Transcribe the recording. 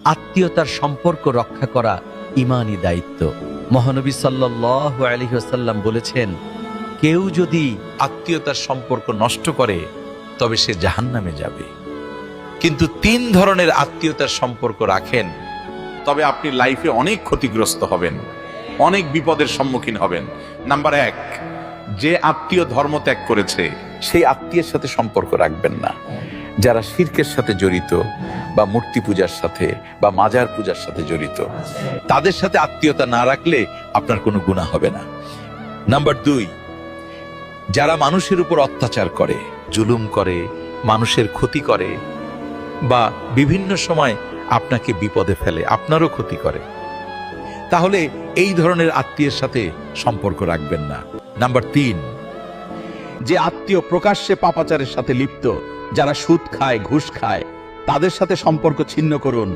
আত্মীয়তার সম্পর্ক রক্ষা করা ঈমানি দায়িত্ব। মহানবী সাল্লাল্লাহু আলাইহি ওয়াসাল্লাম বলেছেন, কেউ যদি আত্মীয়তার সম্পর্ক নষ্ট করে তবে সে জাহান্নামে যাবে। কিন্তু 3 ধরনের আত্মীয়তার সম্পর্ক রাখেন, তবে আপনি লাইফে অনেক ক্ষতিগ্রস্ত হবেন, অনেক বিপদের সম্মুখীন হবেন। নাম্বার 1, যে আত্মীয় ধর্ম ত্যাগ করেছে সেই আত্মীয়ের সাথে সম্পর্ক রাখবেন না। যারা শিরকের সাথে জড়িত বা মূর্তি পূজার সাথে বা মাজার পূজার সাথে জড়িত, তাদের সাথে আত্মীয়তা না রাখলে আপনার কোনো গুনাহ হবে না। নাম্বার 2, যারা মানুষের উপর অত্যাচার করে, জুলুম করে, মানুষের ক্ষতি করে বা বিভিন্ন সময় আপনাকে বিপদে ফেলে, আপনারও ক্ষতি করে, তাহলে এই ধরনের আত্মীয়ের সাথে সম্পর্ক রাখবেন না। নাম্বার 3, যে আত্মীয় প্রকাশ্যে পাপাচারের সাথে লিপ্ত, যারা সুদ খায়, ঘুষ খায়, তাদের সাথে সম্পর্ক ছিন্ন করুন।